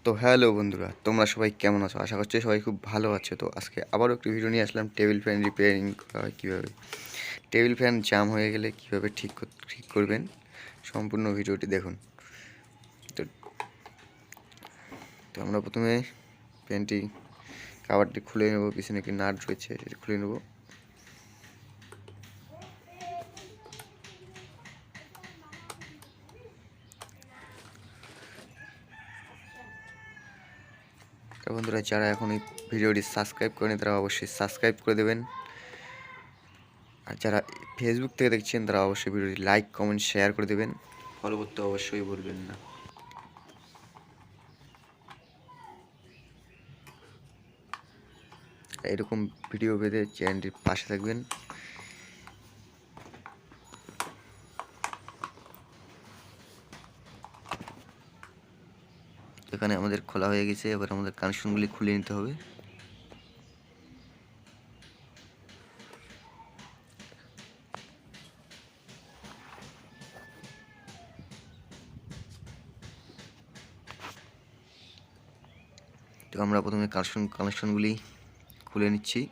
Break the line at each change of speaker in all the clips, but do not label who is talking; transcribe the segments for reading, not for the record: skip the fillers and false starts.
তো হ্যালো বন্ধুরা, তোমরা সবাই কেমন আছো? আশা করছি সবাই খুব ভালো আছো। তো আজকে আবারও একটি ভিডিও নিয়ে আসলাম, টেবিল ফ্যান রিপেয়ারিং করা হয় কীভাবে, টেবিল ফ্যান জাম হয়ে গেলে কীভাবে ঠিক করবেন, সম্পূর্ণ ভিডিওটি দেখুন। তো তো আমরা প্রথমে ফ্যানটি কাভারটি খুলে নেব, পিছনে একটি নাট রয়েছে সেটি খুলে নেব। তো বন্ধুরা, যারা এখন এই ভিডিওটি সাবস্ক্রাইব করেনি তারা অবশ্যই সাবস্ক্রাইব করে দেবেন, আর যারা ফেসবুক থেকে দেখছেন তারা অবশ্যই ভিডিওটি লাইক কমেন্ট শেয়ার করে দেবেন, ফলো করতে অবশ্যই ভুলবেন না। এরকম ভিডিও পেতে চ্যানেলটির পাশে থাকবেন। এখানে আমাদের খোলা হয়ে গেছে, এবার আমাদের কানেকশনগুলি খুলে নিতে হবে। তো আমরা প্রথমে কানেকশনগুলি খুলে নিচ্ছি।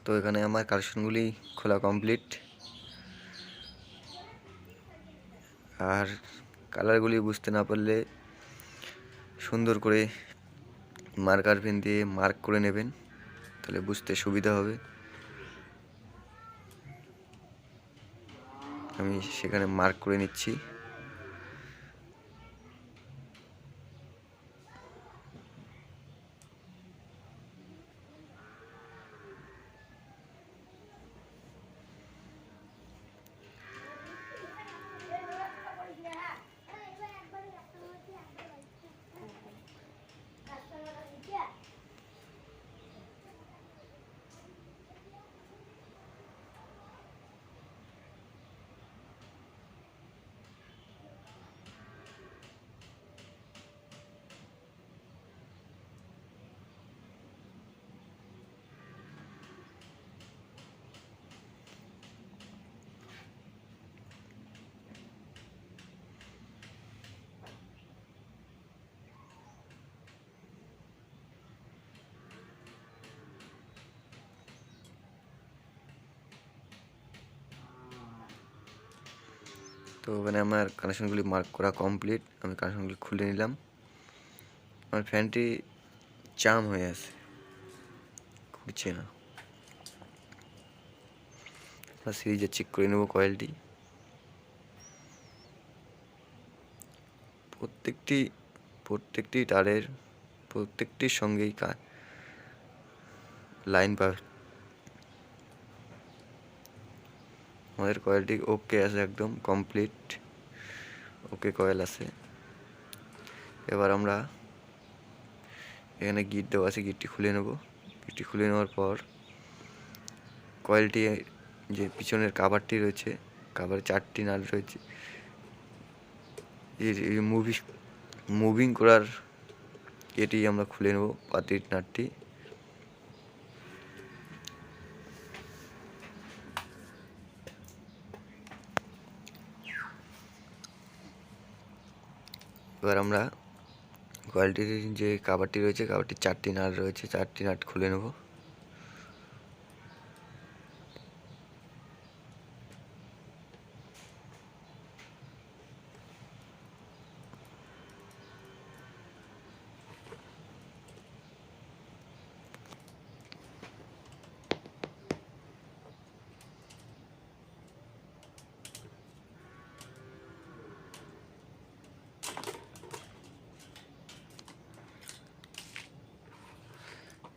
তো এখানে আমার কানেকশনগুলি খোলা কমপ্লিট, আর কালারগুলি বুঝতে না পারলে সুন্দর করে মার্কার পেন দিয়ে মার্ক করে নেবেন, তাহলে বুঝতে সুবিধা হবে। আমি সেখানে মার্ক করে নিচ্ছি। তো ওখানে আমার কানেকশনগুলি মার্ক করা কমপ্লিট, আমি কানেকশনগুলি খুলে নিলাম। আমার ফ্যানটি জাম হয়ে আছে, ঘুরছে না। সিরিজে চেক করে নেব কয়েলটি। প্রত্যেকটি তারের প্রত্যেকটির সঙ্গেই লাইন পাবে। আমাদের কয়েলটি ওকে আছে, একদম কমপ্লিট ওকে কয়েল আছে। এবার আমরা এখানে গিট দেওয়া আছে, গিটটি খুলে নেব। গিটটি খুলে নেওয়ার পর কয়েলটি যে পিছনের কাভারটি রয়েছে, কাভারে 4টি নাট রয়েছে, এই মুভিং করার এটি আমরা খুলে নেব, পাতির নাটটি। এবার আমরা কয়েলটির যে কাভারটি রয়েছে, কাভারটির 4টি নাট রয়েছে, 4টি নাট খুলে নেব।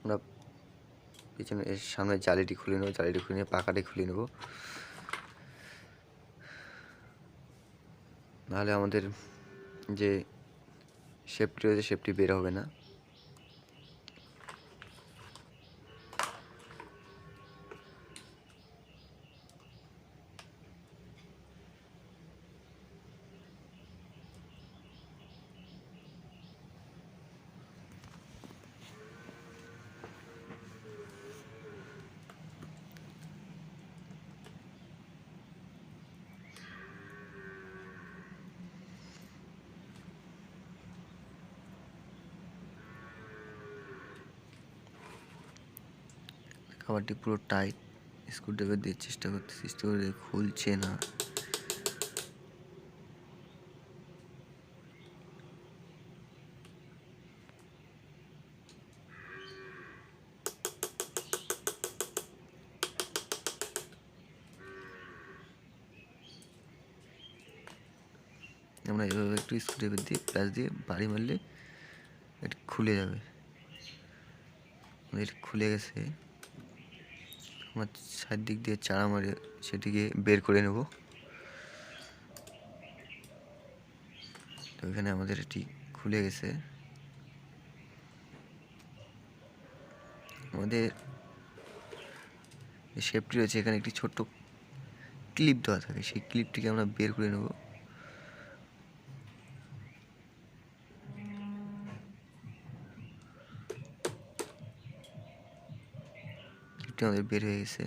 আমরা পিছনে সামনে জালিটি খুলে নেব, জালিটি খুলে নিয়ে পাকাটি খুলে নেব। নাহলে আমাদের যে শেপটি রয়েছে শেপটি বের হবে না। খাবারটি পুরো টাইট, স্ক্রুড্রাইভার দিয়ে চেষ্টা করতেছি, চেষ্টা করে খুলছে না। আমরা এভাবে একটু স্ক্রুড্রাইভার দিয়ে প্লাস দিয়ে বাড়ি মারলে এটা খুলে যাবে। এটা খুলে গেছে, আমার চারদিক দিয়ে চাড়া মারে সেটিকে বের করে নেব। তো এখানে আমাদের এটি খুলে গেছে। আমাদের শেপটি রয়েছে, এখানে একটি ছোট্ট ক্লিপ দেওয়া থাকে, সেই ক্লিপটিকে আমরা বের করে নেব। ক্লিপটি আমাদের বের হয়ে গেছে।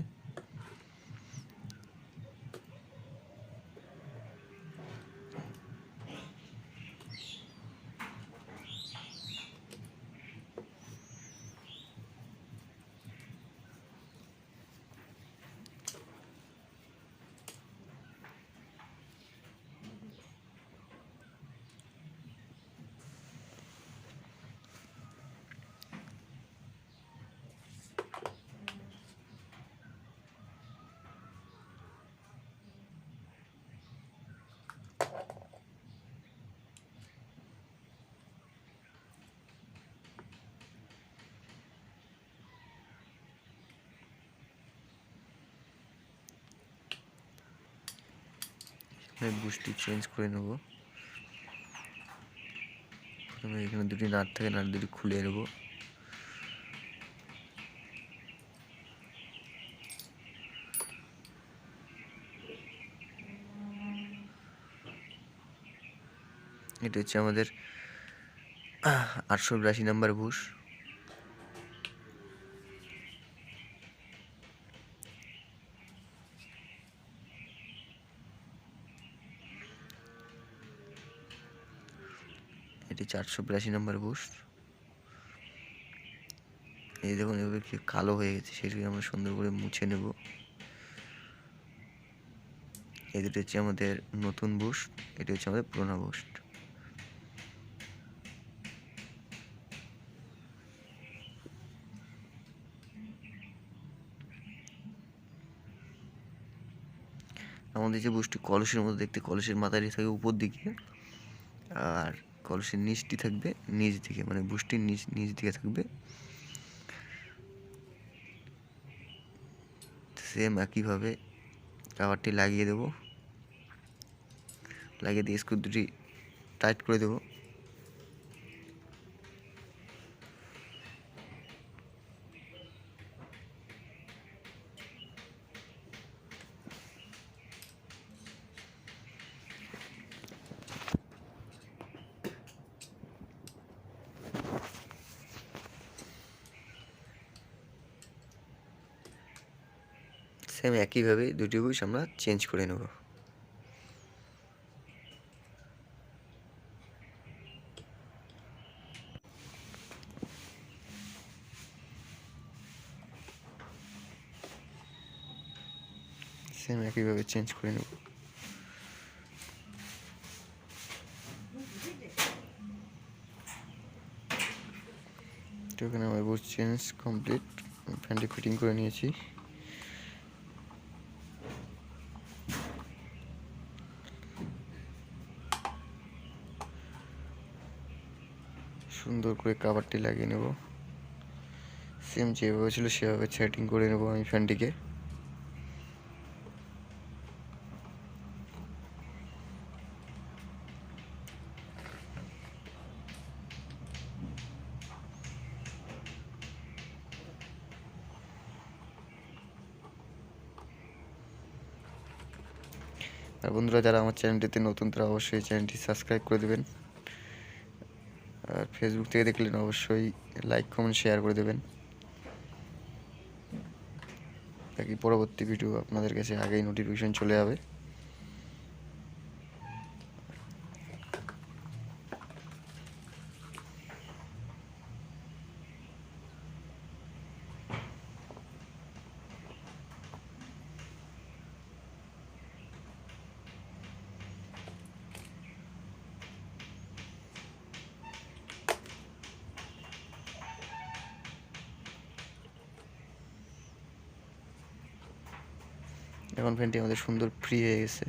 বুশটি চেঞ্জ করে নেব। প্রথমে এখানে দুটি নাট থাকে, নাট দুটি খুলে নেব। এটা হচ্ছে আমাদের 882 নাম্বার বুশ। এটি 482 নাম্বার বুশ। এই দেখুন এভাবে কি কালো হয়ে গেছে, সেটাকে আমরা সুন্দর করে মুছে নেব। এই দুটো হচ্ছে আমাদের নতুন বুশ, এটি হচ্ছে আমাদের পুরোনো বুশ। আমাদের যে বুশটি কলসের মতো দেখতে, কলসের মাথাটি থাকে উপর দিকে, আর কলসের নিচটি থাকবে নিচ দিকে, মানে বুশটির নিচ দিকে থাকবে। সেম একইভাবে কাভারটি লাগিয়ে দেব, লাগিয়ে দিয়ে স্ক্রু দুটি টাইট করে দেব। সেম একইভাবে দুটি বুশ আমরা চেঞ্জ করে নেব। সেম একইভাবে চেঞ্জ করে নেব। তো এখানে আমার বুশ চেঞ্জ কমপ্লিট, ফ্যানটি ফিটিং করে নিয়েছি। সুন্দর করে কাভারটি লাগিয়ে নেব, সেম যেভাবে ছিল সেভাবে সেটিং করে নেব আমি ফ্যানটিকে। আর বন্ধুরা যারা আমার চ্যানেলটিতে নতুন তারা অবশ্যই চ্যানেলটি সাবস্ক্রাইব করে দেবেন। আর ফেসবুক থেকে দেখলেন অবশ্যই লাইক কমেন্ট শেয়ার করে দেবেন, তাকে পরবর্তী ভিডিও আপনাদের কাছে আগেই নোটিফিকেশন চলে যাবে। এখন ফ্যানটি আমাদের সুন্দর ফ্রি হয়ে গেছে।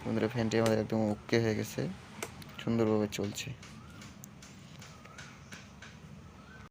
বন্ধুরা ফ্যানটি আমাদের একদম ওকে হয়ে গেছে, সুন্দরভাবে চলছে।